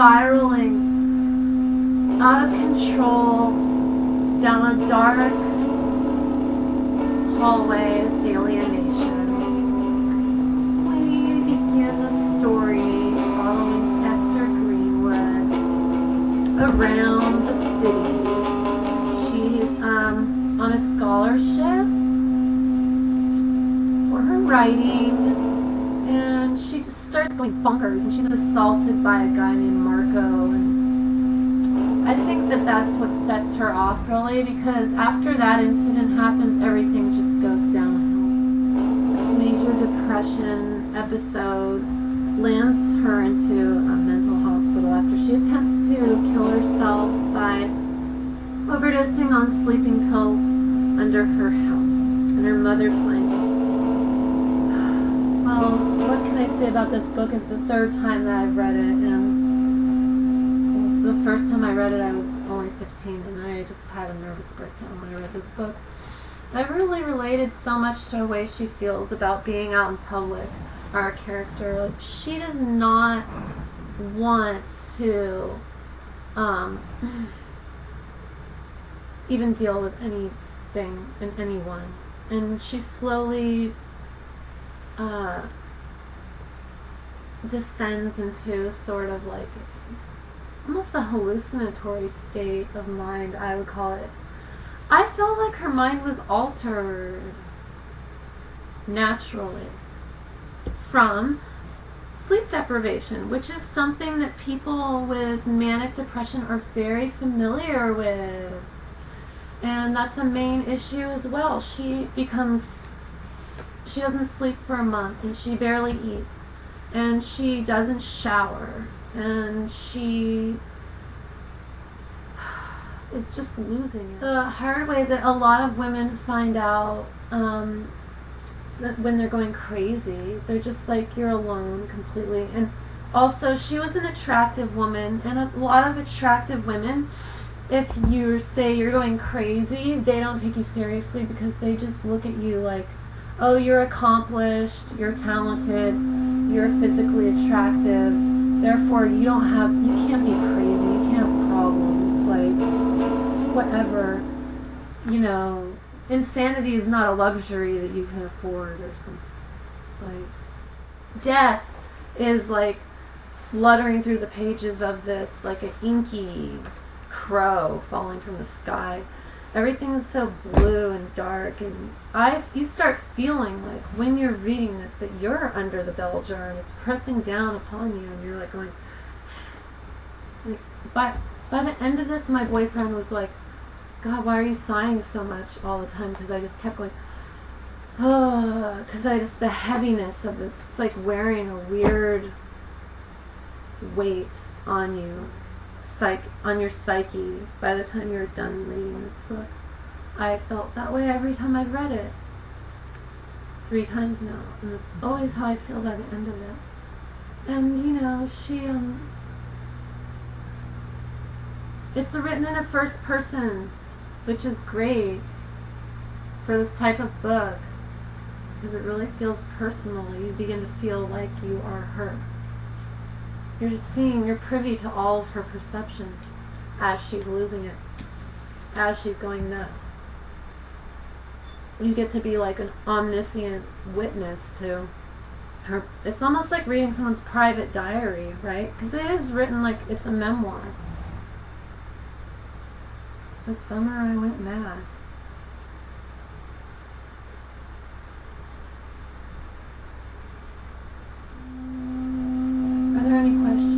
spiraling out of control down a dark hallway of alienation. We begin the story following Esther Greenwood around the city. She's on a scholarship for her writing, and she just starts going bonkers, and she's assaulted by a guy named Marco, and I think that that's what sets her off really, because after that incident happens, everything just goes downhill. This major depression episode lands her into a mental hospital after she attempts to kill herself by overdosing on sleeping pills under her house, and her mother finds it. Well, what can I say about this book? It's the third time that I've read it, and the first time I read it I was only 15, and I just had a nervous breakdown when I read this book. I really related so much to the way she feels about being out in public. Our character, like, she does not want to even deal with anything and anyone, and she slowly descends into sort of like almost a hallucinatory state of mind, I would call it. I felt like her mind was altered naturally from sleep deprivation, which is something that people with manic depression are very familiar with. And that's a main issue as well. She doesn't sleep for a month, and she barely eats, and she doesn't shower, and she is just losing it. The hard way that a lot of women find out that when they're going crazy, they're just like, you're alone completely. And also, she was an attractive woman, and a lot of attractive women, if you say you're going crazy, they don't take you seriously because they just look at you like, oh, you're accomplished, you're talented, you're physically attractive, therefore you can't be crazy, you can't have problems, like, whatever, you know, insanity is not a luxury that you can afford or something. Like, death is like fluttering through the pages of this like an inky crow falling from the sky. Everything is so blue and dark, and you start feeling like when you're reading this that you're under the bell jar and it's pressing down upon you, and you're like going, like, by the end of this, my boyfriend was like, God, why are you sighing so much all the time? Because I just kept going, oh, because the heaviness of this, it's like wearing a weird weight on you. On your psyche by the time you're done reading this book. I felt that way every time I've read it. 3 times now. And it's always how I feel by the end of it. And, you know, it's written in a first person, which is great for this type of book, because it really feels personal. You begin to feel like you are her. You're just you're privy to all of her perceptions as she's losing it, as she's going nuts. You get to be like an omniscient witness to her. It's almost like reading someone's private diary, right? Because it is written like it's a memoir. This summer I went mad. Are there any questions?